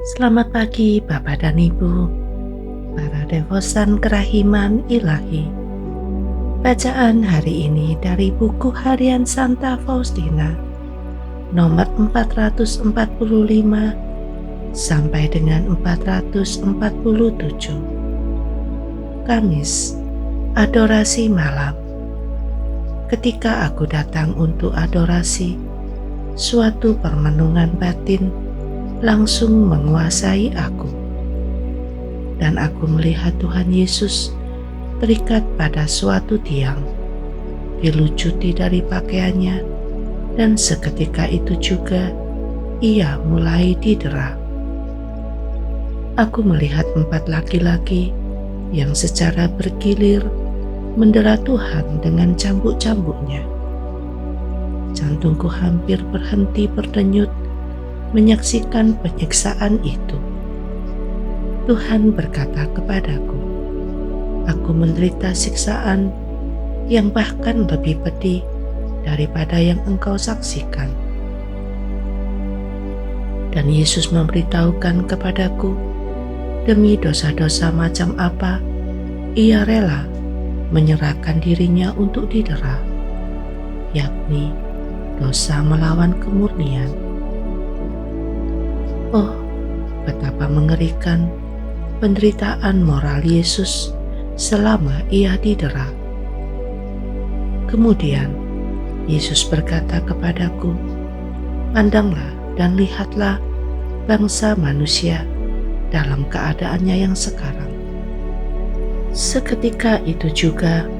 Selamat pagi Bapak dan Ibu, para devosan kerahiman ilahi. Bacaan hari ini dari buku harian Santa Faustina, nomor 445 sampai dengan 447. Kamis, adorasi malam. Ketika aku datang untuk adorasi, suatu permenungan batin langsung menguasai aku. Dan aku melihat Tuhan Yesus terikat pada suatu tiang, dilucuti dari pakaiannya, dan seketika itu juga ia mulai didera. Aku melihat 4 laki-laki yang secara bergilir mendera Tuhan dengan cambuk-cambuknya. Jantungku hampir berhenti berdenyut menyaksikan penyiksaan itu. Tuhan berkata kepadaku, "Aku menderita siksaan yang bahkan lebih pedih daripada yang engkau saksikan." Dan Yesus memberitahukan kepadaku demi dosa-dosa macam apa ia rela menyerahkan dirinya untuk didera, yakni dosa melawan kemurnian. Oh, betapa mengerikan penderitaan moral Yesus selama ia didera. Kemudian Yesus berkata kepadaku, "Pandanglah dan lihatlah bangsa manusia dalam keadaannya yang sekarang." Seketika itu juga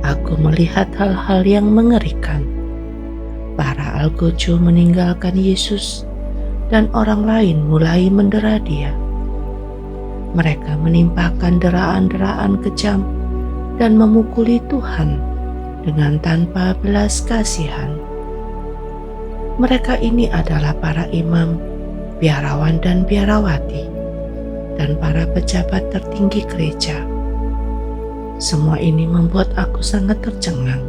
aku melihat hal-hal yang mengerikan. Para algojo meninggalkan Yesus dan orang lain mulai mendera dia. Mereka menimpakan deraan-deraan kejam dan memukuli Tuhan dengan tanpa belas kasihan. Mereka ini adalah para imam, biarawan dan biarawati, dan para pejabat tertinggi gereja. Semua ini membuat aku sangat tercengang.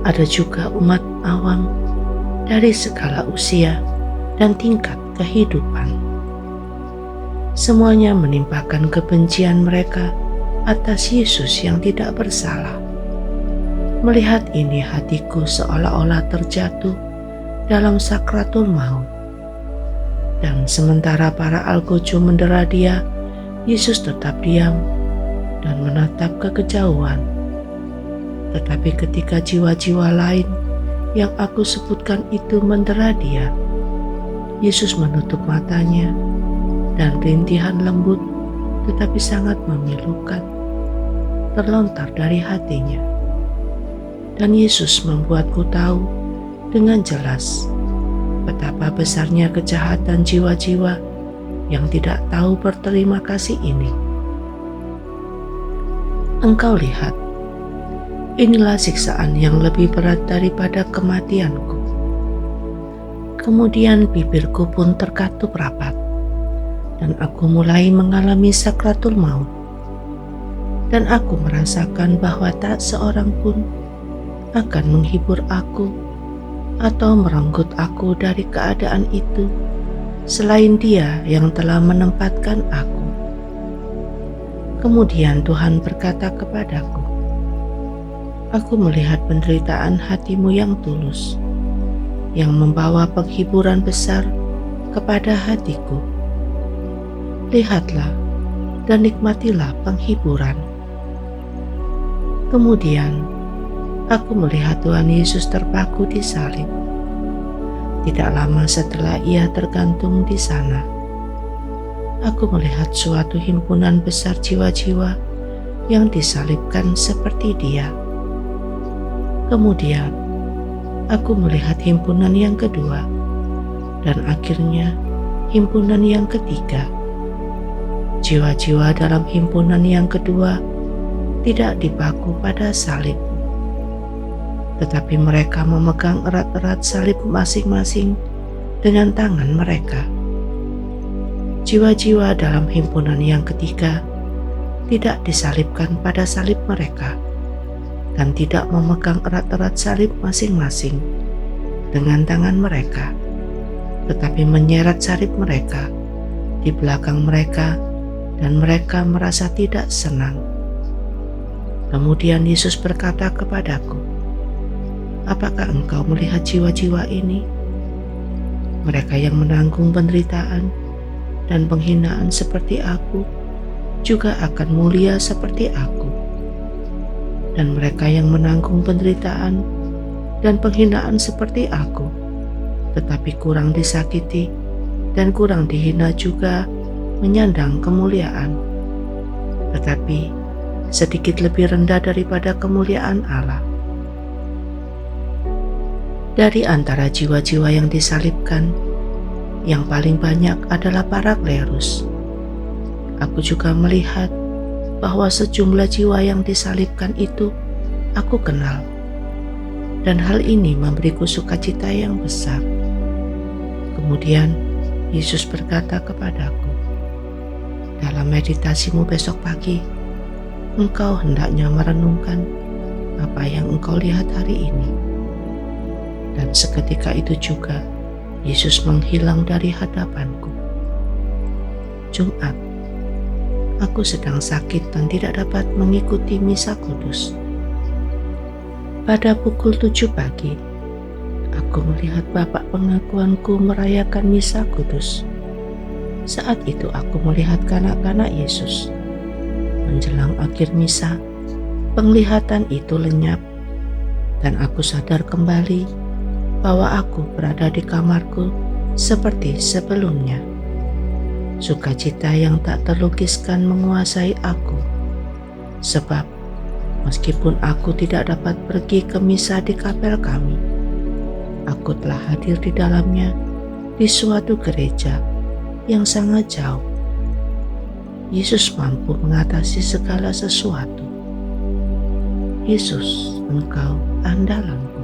Ada juga umat awam dari segala usia dan tingkat kehidupan. Semuanya menimpakan kebencian mereka atas Yesus yang tidak bersalah. Melihat ini, hatiku seolah-olah terjatuh dalam sakratul maut. Dan sementara para algojo mendera dia, Yesus tetap diam dan menatap ke kejauhan. Tetapi ketika jiwa-jiwa lain yang aku sebutkan itu mendera dia, Yesus menutup matanya, dan rintihan lembut tetapi sangat memilukan terlontar dari hatinya. Dan Yesus membuatku tahu dengan jelas betapa besarnya kejahatan jiwa-jiwa yang tidak tahu berterima kasih ini. Engkau lihat, inilah siksaan yang lebih berat daripada kematianku. Kemudian bibirku pun terkatup rapat, dan aku mulai mengalami sakratul maut. Dan aku merasakan bahwa tak seorang pun akan menghibur aku atau merenggut aku dari keadaan itu, selain Dia yang telah menempatkan aku. Kemudian Tuhan berkata kepadaku, "Aku melihat penderitaan hatimu yang tulus, yang membawa penghiburan besar kepada hatiku. Lihatlah dan nikmatilah penghiburan." Kemudian aku melihat Tuhan Yesus terpaku di salib. Tidak lama setelah ia tergantung di sana, aku melihat suatu himpunan besar jiwa-jiwa yang disalibkan seperti dia. Kemudian aku melihat himpunan yang kedua, dan akhirnya himpunan yang ketiga. Jiwa-jiwa dalam himpunan yang kedua tidak dipaku pada salib, tetapi mereka memegang erat-erat salib masing-masing dengan tangan mereka. Jiwa-jiwa dalam himpunan yang ketiga tidak disalibkan pada salib mereka, dan tidak memegang erat-erat salib masing-masing dengan tangan mereka, tetapi menyeret salib mereka di belakang mereka, dan mereka merasa tidak senang. Kemudian Yesus berkata kepadaku, "Apakah engkau melihat jiwa-jiwa ini? Mereka yang menanggung penderitaan dan penghinaan seperti aku juga akan mulia seperti aku. Dan mereka yang menanggung penderitaan dan penghinaan seperti aku, tetapi kurang disakiti dan kurang dihina juga menyandang kemuliaan, tetapi sedikit lebih rendah daripada kemuliaan Allah." Dari antara jiwa-jiwa yang disalibkan, yang paling banyak adalah para klerus. Aku juga melihat bahwa sejumlah jiwa yang disalibkan itu aku kenal, dan hal ini memberiku sukacita yang besar. Kemudian Yesus berkata kepadaku, "Dalam meditasimu besok pagi, engkau hendaknya merenungkan apa yang engkau lihat hari ini." Dan seketika itu juga Yesus menghilang dari hadapanku. Jumat, aku sedang sakit dan tidak dapat mengikuti misa kudus. Pada pukul 7 pagi, aku melihat bapak pengakuanku merayakan misa kudus. Saat itu aku melihat kanak-kanak Yesus. Menjelang akhir misa, penglihatan itu lenyap, dan aku sadar kembali bahwa aku berada di kamarku seperti sebelumnya. Sukacita yang tak terlukiskan menguasai aku, sebab meskipun aku tidak dapat pergi ke misa di kapel kami, aku telah hadir di dalamnya di suatu gereja yang sangat jauh. Yesus mampu mengatasi segala sesuatu. Yesus, Engkau andalanku.